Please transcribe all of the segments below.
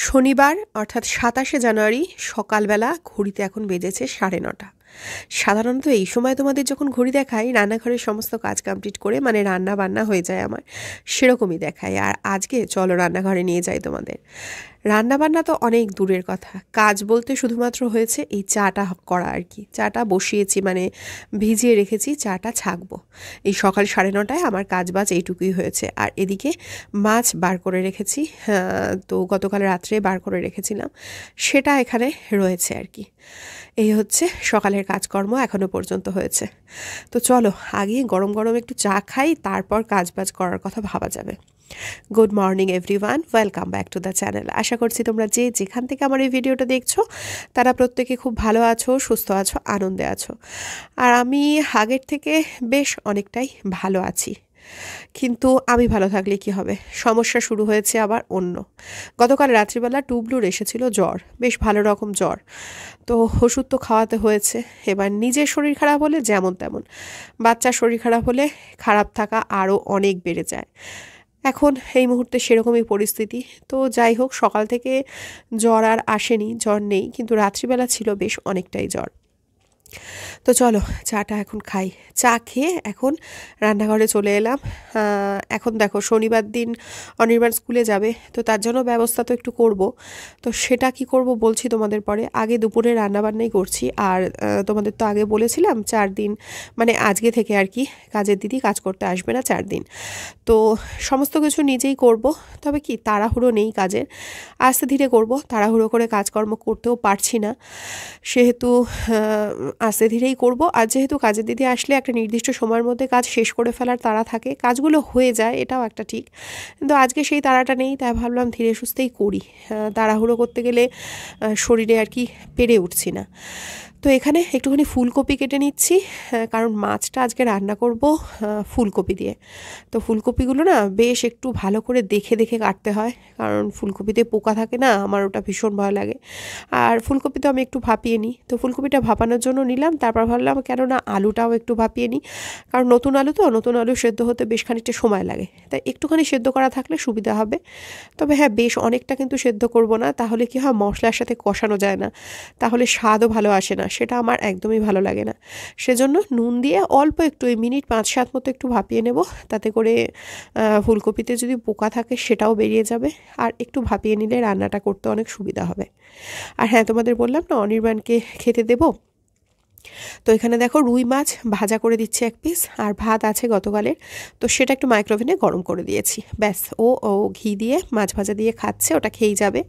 শনিবার অর্থাৎ ২৭শে জানুয়ারি সকালবেলা ঘড়িতে এখন বেজেছে ৯:৩০। সাধারণত এই সময় তোমাদের যখন ঘড়ি দেখাই রান্নাঘরের সমস্ত কাজ কমপ্লিট করে মানে রান্না বান্না হয়ে যায় আমার, সেরকমই দেখাই। আর আজকে চলো রান্নাঘরে নিয়ে যাই তোমাদের। রান্নাবান্না তো অনেক দূরের কথা, কাজ বলতে শুধুমাত্র হয়েছে এই চাটা করা আর কি। চাটা বসিয়েছি মানে ভিজিয়ে রেখেছি, চাটা ছাঁকবো। এই সকাল ৯:৩০ আমার কাজ বাজ এইটুকুই হয়েছে। আর এদিকে মাছ বার করে রেখেছি, তো গতকাল রাত্রে বার করে রেখেছিলাম, সেটা এখানে রয়েছে আর কি। এই হচ্ছে সকালের কাজকর্ম এখনো পর্যন্ত হয়েছে। তো চলো আগে গরম গরম একটু চা খাই, তারপর কাজ বাজ করার কথা ভাবা যাবে। Good morning everyone, welcome back to the channel. আশা করছি তোমরা যে যেখান থেকে আমার এই ভিডিওটা দেখছো তারা প্রত্যেকে খুব ভালো আছো, সুস্থ আছো, আনন্দে আছো। আর আমি আগের থেকে বেশ অনেকটাই ভালো আছি। কিন্তু আমি ভালো থাকলে কি হবে, সমস্যা শুরু হয়েছে আবার অন্য। গতকাল রাত্রিবেলা টুবলুর এসেছিল জ্বর, বেশ ভালো রকম জ্বর। তো ওষুধ তো খাওয়াতে হয়েছে। এবার নিজের শরীর খারাপ হলে যেমন তেমন, বাচ্চার শরীর খারাপ হলে খারাপ থাকা আরও অনেক বেড়ে যায়। এখন এই মুহূর্তে সেরকমই পরিস্থিতি। তো যাই হোক, সকাল থেকে জ্বর আর আসেনি, জ্বর নেই, কিন্তু রাত্রিবেলা ছিল বেশ অনেকটাই জ্বর। তো চলো চাটা এখন খাই। চা খেয়ে এখন রান্নাঘরে চলে এলাম। এখন দেখো শনিবার দিন অনির্বাণ স্কুলে যাবে, তো তার জন্য ব্যবস্থা তো একটু করব। তো সেটা কি করব বলছি তোমাদের পরে। আগে দুপুরে রান্নাবান্নাই করছি। আর তোমাদের তো আগে বলেছিলাম 4 দিন মানে আজকে থেকে আর কি কাজের দিদি কাজ করতে আসবে না 4 দিন। তো সমস্ত কিছু নিজেই করব। তবে কি তাড়াহুড়ো নেই কাজের, আস্তে ধীরে করব। তাড়াহুড়ো করে কাজকর্ম করতেও পারছি না, সেহেতু আস্তে ধীরেই করব। আর যেহেতু কাজের দিদি আসলে একটা নির্দিষ্ট সময়ের মধ্যে কাজ শেষ করে ফেলার তাড়া থাকে, কাজগুলো হয়ে যায়, এটাও একটা ঠিক। কিন্তু আজকে সেই তাড়াটা নেই, তাই ভাবলাম ধীরে সুস্থেই করি। তাড়াহুড়ো করতে গেলে শরীরে আর কি পেরে উঠছি না। তো এখানে একটুখানি ফুলকপি কেটে নিচ্ছি, কারণ মাছটা আজকে রান্না করব ফুলকপি দিয়ে। তো ফুলকপিগুলো না বেশ একটু ভালো করে দেখে দেখে কাটতে হয়, কারণ ফুলকপিতে পোকা থাকে না, আমার ওটা ভীষণ ভয় লাগে। আর ফুলকপি তো আমি একটু ভাপিয়ে নিই, তো ফুলকপিটা ভাপানোর জন্য নিলাম। তারপর ভাবলাম কেন না আলুটাও একটু ভাপিয়ে নিই, কারণ নতুন আলু তো, নতুন আলু সেদ্ধ হতে বেশ খানিকটা সময় লাগে, তাই একটুখানি সেদ্ধ করা থাকলে সুবিধা হবে। তবে হ্যাঁ, বেশ অনেকটা কিন্তু সেদ্ধ করব না, তাহলে কি হয় মশলার সাথে কষানো যায় না, তাহলে স্বাদও ভালো আসে না, সেটা আমার একদমই ভালো লাগে না। সেজন্য নুন দিয়ে অল্প একটু, এই মিনিট 5-7 মতো একটু ভাপিয়ে নেব, তাতে করে ফুলকপিতে যদি পোকা থাকে সেটাও বেরিয়ে যাবে। আর একটু ভাপিয়ে নিলে রান্নাটা করতে অনেক সুবিধা হবে। আর হ্যাঁ, তোমাদের বললাম না অনির্বাণকে খেতে দেবো। তো এখানে দেখো রুই মাছ ভাজা করে দিচ্ছি 1 পিস, আর ভাত আছে গতকালের, তো সেটা একটু মাইক্রোওভেনে গরম করে দিয়েছি, ব্যাস। ও ঘি দিয়ে মাছ ভাজা দিয়ে খাচ্ছে, ওটা খেয়েই যাবে।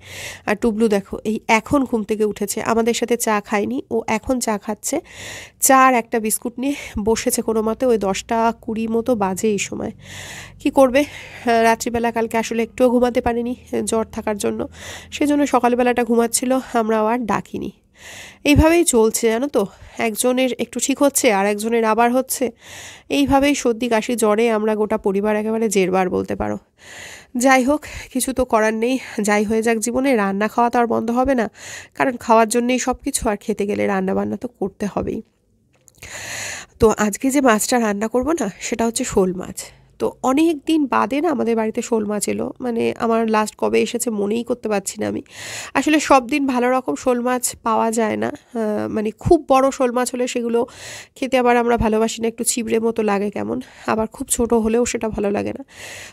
আর টুবলু দেখো এই এখন ঘুম থেকে উঠেছে, আমাদের সাথে চা খায়নি, ও এখন চা খাচ্ছে। চা আর একটা বিস্কুট নিয়ে বসেছে কোনো মতে। ওই 10টা 20 মতো বাজে এই সময়। কি করবে, রাত্রিবেলা কালকে আসলে একটুও ঘুমাতে পারিনি জ্বর থাকার জন্য, সেজন্য সকালবেলাটা ঘুমাচ্ছিল, আমরাও আর ডাকিনি। এইভাবেই চলছে জানো তো, একজনের একটু ঠিক হচ্ছে আর একজনের আবার হচ্ছে। এইভাবেই সর্দি কাশি জ্বরে আমরা গোটা পরিবার একেবারে জেরবার বলতে পারো। যাই হোক, কিছু তো করার নেই, যাই হয়ে যাক জীবনে, রান্না খাওয়া তো আর বন্ধ হবে না, কারণ খাওয়ার জন্যেই সব কিছু, আর খেতে গেলে রান্না বান্না তো করতে হবেই। তো আজকে যে মাছটা রান্না করব না, সেটা হচ্ছে শোল মাছ। তো অনেক দিন বাদে না আমাদের বাড়িতে শোল মাছ এলো, মানে আমার লাস্ট কবে এসেছে মনেই করতে পারছি না আমি। আসলে সব দিন ভালো রকম শোল মাছ পাওয়া যায় না, মানে খুব বড় শোল মাছ হলে সেগুলো খেতে আবার আমরা ভালোবাসি না, একটু ছিবড়ে মতো লাগে কেমন, আবার খুব ছোট হলেও সেটা ভালো লাগে না।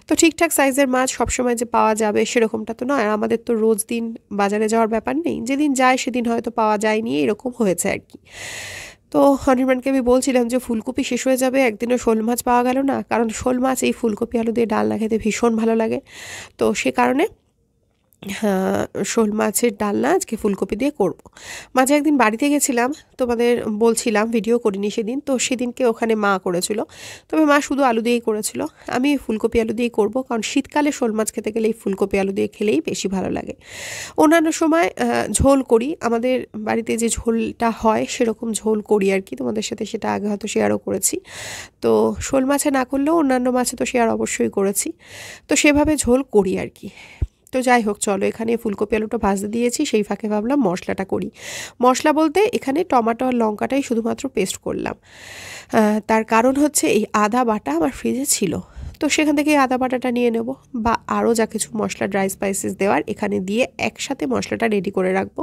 তো ঠিকঠাক সাইজের মাছ সবসময় যে পাওয়া যাবে সেরকমটা তো নয়, আর আমাদের তো রোজ দিন বাজারে যাওয়ার ব্যাপার নেই, যেদিন যায় সেদিন হয়তো পাওয়া যায়নি, এরকম হয়েছে আর কি। তো অনির্বাণকে আমি বলছিলাম যে ফুলকপি শেষ হয়ে যাবে, একদিনও শোল মাছ পাওয়া গেল না, কারণ শোল মাছ এই ফুলকপি আলু দিয়ে ডালনা খেতে ভীষণ ভালো লাগে। তো সে কারণে শোল মাছের ডালনা আজকে ফুলকপি দিয়ে করব। মাঝে একদিন বাড়িতে গেছিলাম, তোমাদের বলছিলাম, ভিডিও করিনি সেদিন, তো সেদিনকে ওখানে মা করেছিল, তবে মা শুধু আলু দিয়েই করেছিল। আমি ফুলকপি আলু দিয়েই করব, কারণ শীতকালে শোল মাছ খেতে গেলে এই ফুলকপি আলু দিয়ে খেলেই বেশি ভালো লাগে। অন্যান্য সময় ঝোল করি, আমাদের বাড়িতে যে ঝোলটা হয় সেরকম ঝোল করি আর কি, তোমাদের সাথে সেটা আগে হয়তো শেয়ারও করেছি। তো শোল মাছে না করলেও অন্যান্য মাছে তো শেয়ার অবশ্যই করেছি, তো সেভাবে ঝোল করি আর কি। তো যাই হোক, চলো এখানে ফুলকপি আলুটা ভাজতে দিয়েছি, সেই ফাঁকে ভাবলাম মশলাটা করি। মশলা বলতে এখানে টমেটো আর লঙ্কাটাই শুধুমাত্র পেস্ট করলাম। তার কারণ হচ্ছে এই আদা বাটা আমার ফ্রিজে ছিল, তো সেখান থেকে আদা বাটাটা নিয়ে নেব, বা আরও যা কিছু মশলা ড্রাই স্পাইসেস দেওয়ার এখানে দিয়ে একসাথে মশলাটা রেডি করে রাখবো।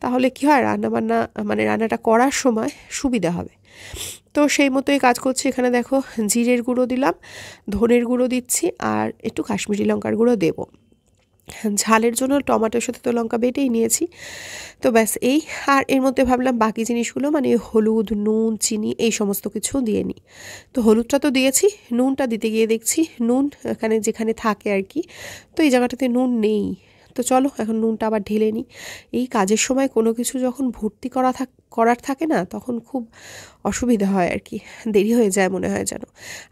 তাহলে কি হয়, রান্নাবান্না মানে রান্নাটা করার সময় সুবিধা হবে। তো সেই মতোই কাজ করছি। এখানে দেখো জিরের গুঁড়ো দিলাম, ধনের গুঁড়ো দিচ্ছি, আর একটু কাশ্মীরি লঙ্কার গুঁড়ো দেবো। ঝালের জন্য টমেটোর সাথে তো লঙ্কা বেটেই নিয়েছি। তো ব্যাস এই, আর এর মধ্যে ভাবলাম বাকি জিনিসগুলো মানে হলুদ, নুন, চিনি এই সমস্ত কিছু দিয়ে নিই। তো হলুদটা তো দিয়েছি, নুনটা দিতে গিয়ে দেখছি নুন এখানে যেখানে থাকে আর কি, তো এই জায়গাটাতে নুন নেই। তো চলো এখন নুনটা আবার ঢেলে নিই। এই কাজের সময় কোনো কিছু যখন ভর্তি করার থাকে না, তখন খুব অসুবিধা হয় আর কি, দেরি হয়ে যায় মনে হয় যেন।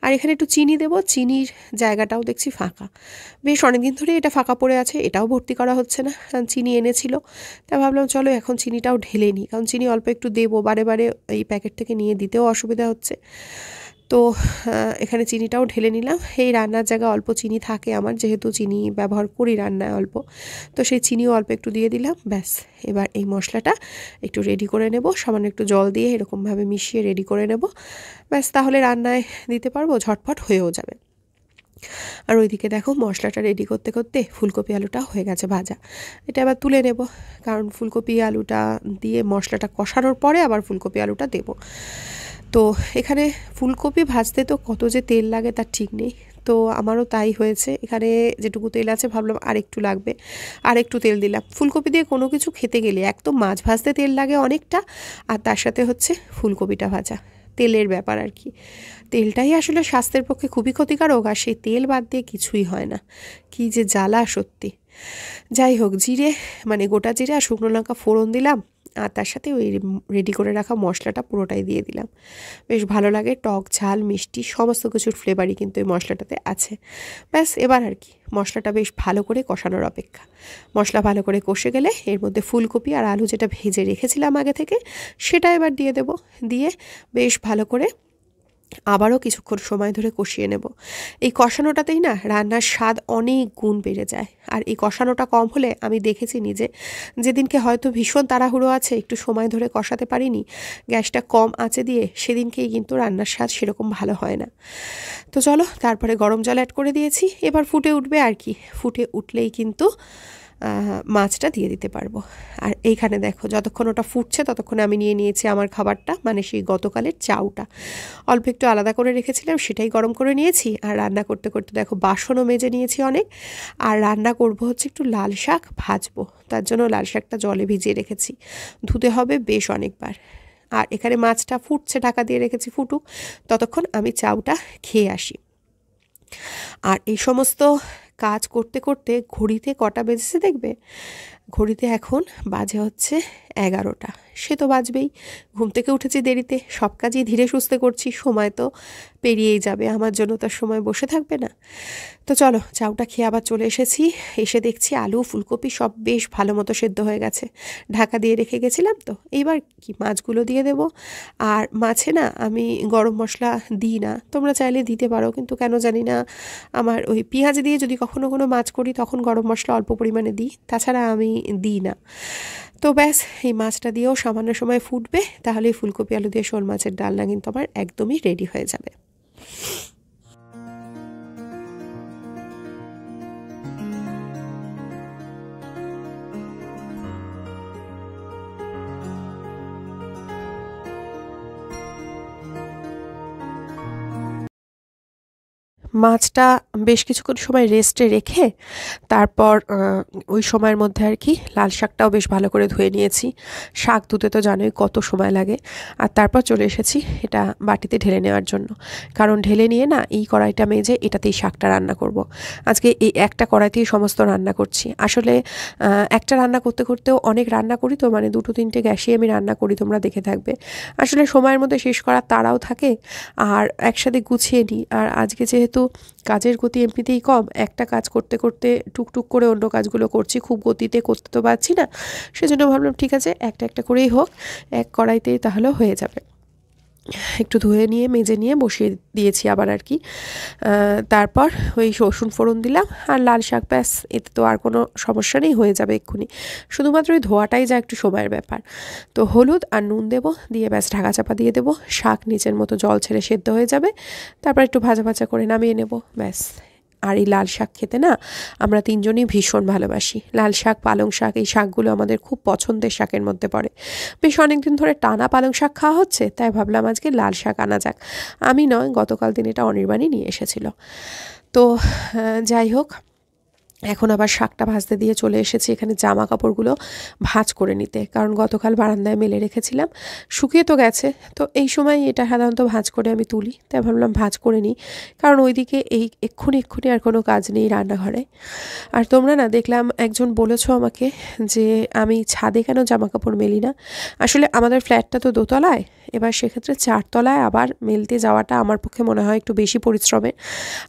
আর এখানে একটু চিনি দেবো, চিনির জায়গাটাও দেখছি ফাঁকা, বেশ অনেকদিন ধরেই এটা ফাঁকা পড়ে আছে, এটাও ভর্তি করা হচ্ছে না। চিনি এনেছিল, তা ভাবলাম চলো এখন চিনিটাও ঢেলে নিই, কারণ চিনি অল্প একটু দেবো, বারে বারে এই প্যাকেট থেকে নিয়ে দিতেও অসুবিধা হচ্ছে। তো এখানে চিনিটাও ঢেলে নিলাম। এই রান্নার জায়গায় অল্প চিনি থাকে আমার, যেহেতু চিনি ব্যবহার করি রান্নায় অল্প, তো সেই চিনিও অল্প একটু দিয়ে দিলাম। ব্যাস এবার এই মশলাটা একটু রেডি করে নেব, সামান্য একটু জল দিয়ে এরকমভাবে মিশিয়ে রেডি করে নেব। ব্যাস তাহলে রান্নায় দিতে পারবো, ঝটপট হয়েও যাবে। আর ওইদিকে দেখো মশলাটা রেডি করতে করতে ফুলকপি আলুটা হয়ে গেছে ভাজা। এটা এবার তুলে নেব, কারণ ফুলকপি আলুটা দিয়ে মশলাটা কষানোর পরে আবার ফুলকপি আলুটা দেব। তো এখানে ফুলকপি ভাজতে তো কত যে তেল লাগে তার ঠিক নেই, তো আমারও তাই হয়েছে। এখানে যেটুকু তেল আছে ভাবলাম আর একটু লাগবে, আর একটু তেল দিলাম। ফুলকপি দিয়ে কোনো কিছু খেতে গেলে এক তো মাছ ভাজতে তেল লাগে অনেকটা, আর তার সাথে হচ্ছে ফুলকপিটা ভাজা, তেলের ব্যাপার আর কি। তেলটাই আসলে স্বাস্থ্যের পক্ষে খুবই ক্ষতিকারক, আর সেই তেল বাদ দিয়ে কিছুই হয় না। কি যে জ্বালা সত্যি। যাই হোক, জিরে মানে গোটা জিরে আর শুকনো লঙ্কা ফোড়ন দিলাম, আর তার সাথে ওই রেডি করে রাখা মশলাটা পুরোটাই দিয়ে দিলাম। বেশ ভালো লাগে, টক ঝাল মিষ্টি সমস্ত কিছুর ফ্লেভারই কিন্তু এই মশলাটাতে আছে। ব্যাস এবার আর কি মশলাটা বেশ ভালো করে কষানোর অপেক্ষা। মশলা ভালো করে কষে গেলে এর মধ্যে ফুলকপি আর আলু যেটা ভেজে রেখেছিলাম আগে থেকে, সেটা এবার দিয়ে দেব। দিয়ে বেশ ভালো করে আবারও কিছুক্ষণ সময় ধরে কষিয়ে নেব। এই কষানোটাতেই না রান্নার স্বাদ অনেক গুণ বেড়ে যায়। আর এই কষানোটা কম হলে আমি দেখেছি নিজে, যেদিনকে হয়তো ভীষণ তাড়াহুড়ো আছে, একটু সময় ধরে কষাতে পারিনি, গ্যাসটা কম আঁচে দিয়ে, সেদিনকেই কিন্তু রান্নার স্বাদ সেরকম ভালো হয় না। তো চলো, তারপরে গরম জল অ্যাড করে দিয়েছি, এবার ফুটে উঠবে আর কি। ফুটে উঠলেই কিন্তু মাছটা দিয়ে দিতে পারবো। আর এইখানে দেখো যতক্ষণ ওটা ফুটছে ততক্ষণে আমি নিয়ে নিয়েছি আমার খাবারটা, মানে সেই গতকালের চাউটা অল্প একটু আলাদা করে রেখেছিলাম, সেটাই গরম করে নিয়েছি। আর রান্না করতে করতে দেখো বাসনও মেজে নিয়েছি অনেক। আর রান্না করব হচ্ছে একটু লাল শাক ভাজবো, তার জন্য লাল শাকটা জলে ভিজিয়ে রেখেছি, ধুতে হবে বেশ অনেকবার। আর এখানে মাছটা ফুটছে, ঢাকা দিয়ে রেখেছি ফুটুক, ততক্ষণ আমি চাউটা খেয়ে আসি। আর এই সমস্ত কাজ করতে করতে ঘড়িতে কটা বেজেছে দেখবে, ঘড়িতে এখন বাজে হচ্ছে 11টা। সে তো বাজবেই, ঘুম থেকে উঠেছি দেরিতে, সব কাজই ধীরে সুস্থে করছি, সময় তো পেরিয়েই যাবে, আমার জন্য তার সময় বসে থাকবে না। তো চলো চাউটা খেয়ে আবার চলে এসেছি, এসে দেখছি আলু ফুলকপি সব বেশ ভালো মতো সেদ্ধ হয়ে গেছে, ঢাকা দিয়ে রেখে গেছিলাম। তো এইবার কি মাছগুলো দিয়ে দেব। আর মাছে না আমি গরম মশলা দিই না, তোমরা চাইলে দিতে পারো, কিন্তু কেন জানি না আমার ওই পেঁয়াজ দিয়ে যদি কখনো কোনো মাছ করি তখন গরম মশলা অল্প পরিমাণে দিই, তাছাড়া আমি দিই না। তো ব্যাস এই মাছটা দিয়েও সামান্য সময় ফুটবে, তাহলে ফুলকপি আলু দিয়ে শোল মাছের ডালনা কিন্তু আমার একদমই রেডি হয়ে যাবে। মাছটা বেশ কিছুক্ষণ সময় রেস্টে রেখে তারপর ওই সময়ের মধ্যে আর কি লাল শাকটাও বেশ ভালো করে ধুয়ে নিয়েছি। শাক ধুতে তো জানোই কত সময় লাগে। আর তারপর চলে এসেছি এটা বাটিতে ঢেলে নেওয়ার জন্য, কারণ ঢেলে নিয়ে না এই কড়াইটা মেজে এটাতেই শাকটা রান্না করব। আজকে এই একটা কড়াইতেই সমস্ত রান্না করছি। আসলে একটা রান্না করতে করতেও অনেক রান্না করি, তো মানে 2-3টে গ্যাসেই আমি রান্না করি, তোমরা দেখে থাকবে। আসলে সময়ের মধ্যে শেষ করার তাড়াও থাকে, আর একসাথে গুছিয়ে নিই। আর আজকে যেহেতু কাজের গতি এমনিতেই কম, একটা কাজ করতে করতে টুকটুক করে অন্য কাজগুলো করছি, খুব গতিতে করতে তো পারছি না, সেজন্য ভাবলাম ঠিক আছে একটা একটা করেই হোক, এক কড়াইতেই তাহলে হয়ে যাবে। একটু ধুয়ে নিয়ে মেজে নিয়ে বসিয়ে দিয়েছি আবার আর কি। তারপর ওই রসুন ফোড়ন দিলাম আর লাল শাক, ব্যাস, এতে তো আর কোনো সমস্যা নেই, হয়ে যাবে এক্ষুনি। শুধুমাত্র ওই ধোয়াটাই যা একটু সময়ের ব্যাপার। তো হলুদ আর নুন দেবো, দিয়ে ব্যাস ঢাকা চাপা দিয়ে দেবো, শাক নিচের মতো জল ছেড়ে সেদ্ধ হয়ে যাবে। তারপর একটু ভাজা ভাজা করে নামিয়ে নেব, ব্যাস। আর এই লাল শাক খেতে না আমরা তিনজনই ভীষণ ভালোবাসি। লাল শাক, পালং শাক, এই শাকগুলো আমাদের খুব পছন্দের শাকের মধ্যে পড়ে। বেশ অনেকদিন ধরে টানা পালং শাক খাওয়া হচ্ছে, তাই ভাবলাম আজকে লাল শাক আনা যাক। আমি নয়, গতকাল দিন এটা অনির্বাণই নিয়ে এসেছিল। তো যাই হোক, এখন আবার শাকটা ভাজতে দিয়ে চলে এসেছি এখানে জামা কাপড়গুলো ভাঁজ করে নিতে, কারণ গতকাল বারান্দায় মেলে রেখেছিলাম, শুকিয়ে তো গেছে। তো এই সময় এটা সাধারণত ভাঁজ করে আমি তুলি, তাই ভাবলাম ভাঁজ করে নিই, কারণ ওইদিকে এই এক্ষুনি আর কোনো কাজ নেই রান্নাঘরে। আর তোমরা না, দেখলাম একজন বলেছো আমাকে যে আমি ছাদে কেন জামা কাপড় মেলি না। আসলে আমাদের ফ্ল্যাটটা তো দোতলায়, এবার সেক্ষেত্রে 4 তলায় আবার মেলতে যাওয়াটা আমার পক্ষে মনে হয় একটু বেশি পরিশ্রমের।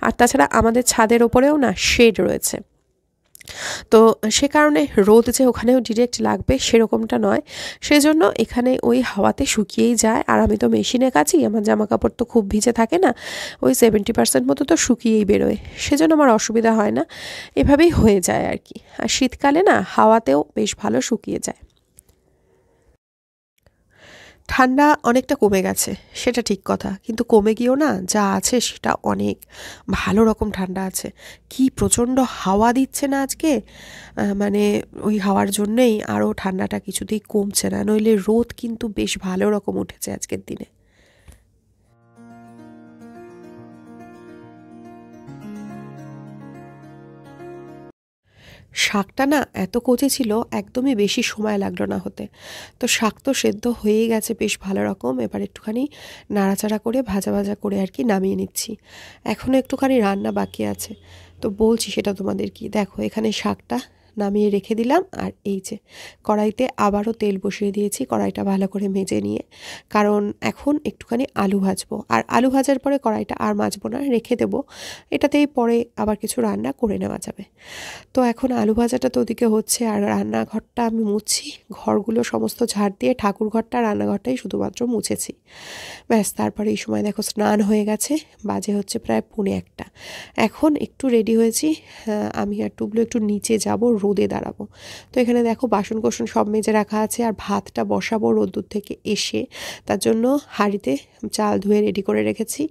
আর তাছাড়া আমাদের ছাদের ওপরেও না শেড রয়েছে, তো সে কারণে রোদ যে ওখানেও ডিরেক্ট লাগবে সেরকমটা নয়, সেজন্য এখানে ওই হাওয়াতে শুকিয়েই যায়। আর আমি তো মেশিনে কাচি, আমার জামা কাপড় তো খুব ভিজে থাকে না, ওই 70% মতো তো শুকিয়েই বেরোয়, সেজন্য আমার অসুবিধা হয় না, এভাবেই হয়ে যায় আর কি। আর শীতকালে না হাওয়াতেও বেশ ভালো শুকিয়ে যায়। ঠান্ডা অনেকটা কমে গেছে, সেটা ঠিক কথা, কিন্তু কমে গিয়েও না যা আছে সেটা অনেক ভালো রকম ঠান্ডা আছে। কি প্রচণ্ড হাওয়া দিচ্ছে না আজকে, মানে ওই হাওয়ার জন্যেই আরও ঠান্ডাটা কিছুতেই কমছে না, নইলে রোদ কিন্তু বেশ ভালো রকম উঠেছে আজকের দিনে। শাকটা না এত কচি ছিল, একদমই বেশি সময় লাগলো না হতে। তো শাক তো সেদ্ধ হয়েই গেছে বেশ ভালো রকম, এবার একটুখানি নাড়াচাড়া করে ভাজা ভাজা করে আর কি নামিয়ে নিচ্ছি। এখনও একটুখানি রান্না বাকি আছে, তো বলছি সেটা তোমাদের কি। দেখো এখানে শাকটা নামিয়ে রেখে দিলাম, আর এই যে কড়াইতে আবারও তেল বসিয়ে দিয়েছি, কড়াইটা ভালো করে মেজে নিয়ে, কারণ এখন একটুখানি আলু ভাজবো, আর আলু ভাজার পরে কড়াইটা আর মাজবো না, রেখে দেবো, এটাতেই পরে আবার কিছু রান্না করে নেওয়া যাবে। তো এখন আলু ভাজাটা তো ওদিকে হচ্ছে, আর রান্নাঘরটা আমি মুছছি, ঘরগুলো সমস্ত ঝাড় দিয়ে ঠাকুর ঘরটা, রান্নাঘরটাই শুধুমাত্র মুছেছি, ব্যাস। তারপরে এই সময় দেখো স্নান হয়ে গেছে, বাজে হচ্ছে প্রায় 1:45। এখন একটু রেডি হয়েছি, আমি আর টুবলু একটু নিচে যাব, রোদে দাঁড়াবো। তো এখানে দেখো বাসন কোসন সব মেজে রাখা আছে, আর ভাতটা বসাবো রোদ্দুর থেকে এসে, তার জন্য হাঁড়িতে চাল ধুয়ে রেডি করে রেখেছি।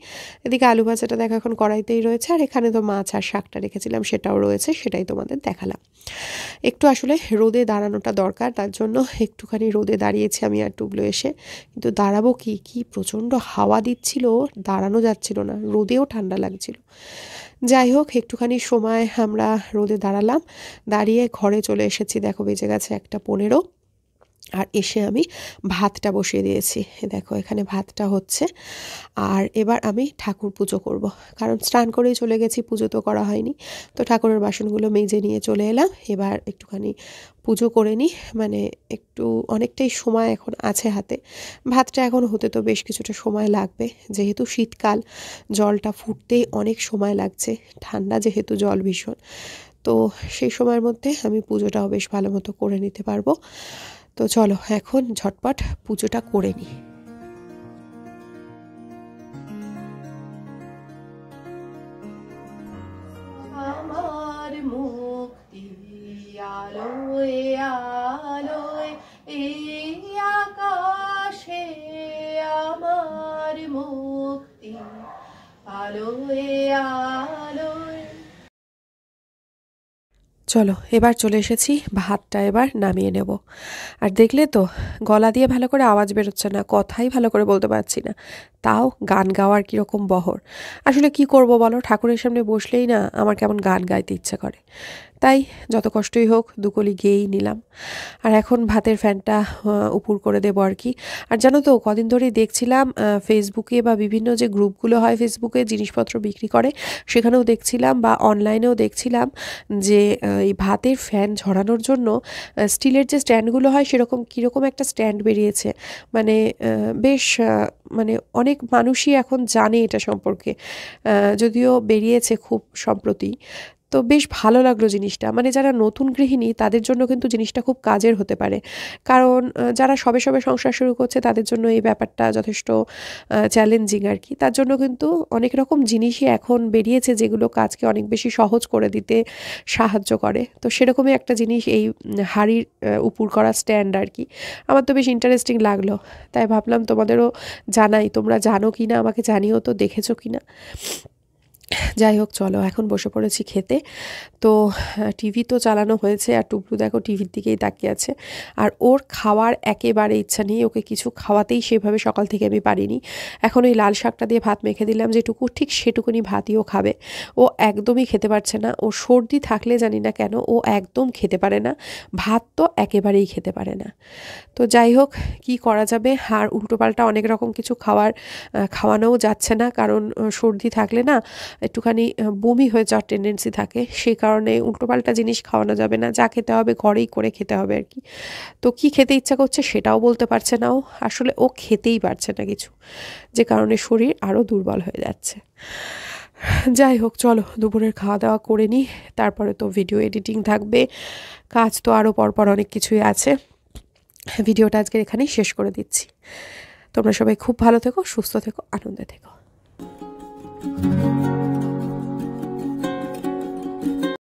এদিকে আলু ভাজাটা দেখো এখন কড়াইতেই রয়েছে, আর এখানে তো মাছ আর শাকটা রেখেছিলাম সেটাও রয়েছে, সেটাই তোমাদের দেখালাম। একটু আসলে রোদে দাঁড়ানোটা দরকার, তার জন্য একটুখানি রোদে দাঁড়িয়েছি আমি আর টুবলু এসে। কিন্তু দাঁড়াবো কি, কি প্রচণ্ড হাওয়া দিচ্ছিল, দাঁড়ানো যাচ্ছিল না, রোদেও ঠান্ডা লাগছিল। যাই হোক, একটুখানি সময় আমরা রোদে দাঁড়ালাম, দাঁড়িয়ে ঘরে চলে এসেছি, দেখো বেজে গেছে 1:15। আর এসে আমি ভাতটা বসিয়ে দিয়েছি, দেখো এখানে ভাতটা হচ্ছে। আর এবার আমি ঠাকুর পুজো করব, কারণ স্নান করেই চলে গেছি, পুজো তো করা হয়নি। তো ঠাকুরের বাসনগুলো মেজে নিয়ে চলে এলাম, এবার একটুখানি পুজো করে নিই, মানে একটু অনেকটাই সময় এখন আছে হাতে। ভাতটা এখন হতে তো বেশ কিছুটা সময় লাগবে, যেহেতু শীতকাল, জলটা ফুটতেই অনেক সময় লাগছে, ঠান্ডা যেহেতু জল ভীষণ, তো সেই সময়ের মধ্যে আমি পুজোটাও বেশ ভালো মতো করে নিতে পারবো। তো চলো এখন ঝটপট পুজোটা করে নিই। আমার মুক্তি আলোয় আলোয়, এই আকাশে আমার মুক্তি আলোয় আলোয়। চলো এবার চলে এসেছি, ভাতটা এবার নামিয়ে নেব। আর দেখলে তো গলা দিয়ে ভালো করে আওয়াজ বেরোচ্ছে না, কথাই ভালো করে বলতে পারছি না, তাও গান গাওয়ার কীরকম বহর। আসলে কি করব বলো, ঠাকুরের সামনে বসলেই না আমার কেমন গান গাইতে ইচ্ছে করে, তাই যত কষ্টই হোক দুকলি গেয়েই নিলাম। আর এখন ভাতের ফ্যানটা উপুর করে দেবো আর কি। আর জানো তো কদিন ধরেই দেখছিলাম ফেসবুকে বা বিভিন্ন যে গ্রুপগুলো হয় ফেসবুকে জিনিসপত্র বিক্রি করে, সেখানেও দেখছিলাম বা অনলাইনেও দেখছিলাম যে এই ভাতের ফ্যান ঝরানোর জন্য স্টিলের যে স্ট্যান্ডগুলো হয় সেরকম কীরকম একটা স্ট্যান্ড বেরিয়েছে, মানে বেশ মানে অনেক মানুষই এখন জানে এটা সম্পর্কে, যদিও বেরিয়েছে খুব সম্প্রতি। তো বেশ ভালো লাগলো জিনিসটা। মানে যারা নতুন গৃহিণী তাদের জন্য কিন্তু জিনিসটা খুব কাজের হতে পারে। কারণ যারা সবে সংসার শুরু করছে তাদের জন্য এই ব্যাপারটা যথেষ্ট চ্যালেঞ্জিং আর কি। তার জন্য কিন্তু অনেক রকম জিনিসই এখন বেরিয়েছে যেগুলো কাজকে অনেক বেশি সহজ করে দিতে সাহায্য করে। তো সেরকমই একটা জিনিস এই হাঁড়ির উপুড় করা স্ট্যান্ড আর কি। আমার তো বেশ ইন্টারেস্টিং লাগলো। তাই ভাবলাম তোমাদেরও জানাই, তোমরা জানো কি না আমাকে জানিও তো, দেখেছো কি না। যাই হোক, চলো এখন বসে পড়েছি খেতে। তো টিভি তো চালানো হয়েছে, আর টুকলু দেখো টিভির দিকেই তাকিয়ে আছে। আর ওর খাওয়ার একেবারে ইচ্ছা নেই, ওকে কিছু খাওয়াতেই সেভাবে সকাল থেকে আমি পারিনি। এখন ওই লাল শাকটা দিয়ে ভাত মেখে দিলাম যেটুকু, ঠিক সেটুকুনি ভাতই ও খাবে। ও একদমই খেতে পারছে না। ও সর্দি থাকলে জানি না কেন ও একদম খেতে পারে না, ভাত তো একেবারেই খেতে পারে না। তো যাই হোক, কি করা যাবে। আর উল্টোপাল্টা অনেক রকম কিছু খাওয়ানোও যাচ্ছে না, কারণ সর্দি থাকলে না একটুখানি বমি হয়ে যাওয়ার টেন্ডেন্সি থাকে। সেই কারণে উল্টোপাল্টা জিনিস খাওয়ানো যাবে না, যা খেতে হবে ঘরেই করে খেতে হবে আর কি। তো কি খেতে ইচ্ছা করছে সেটাও বলতে পারছে না ও। আসলে ও খেতেই পারছে না কিছু, যে কারণে শরীর আরও দুর্বল হয়ে যাচ্ছে। যাই হোক, চলো দুপুরের খাওয়া দাওয়া করে নিই, তারপরে তো ভিডিও এডিটিং থাকবে, কাজ তো আরও পরপর অনেক কিছুই আছে। ভিডিওটা আজকের এখানেই শেষ করে দিচ্ছি। তোমরা সবাই খুব ভালো থেকো, সুস্থ থেকো, আনন্দে থেকো।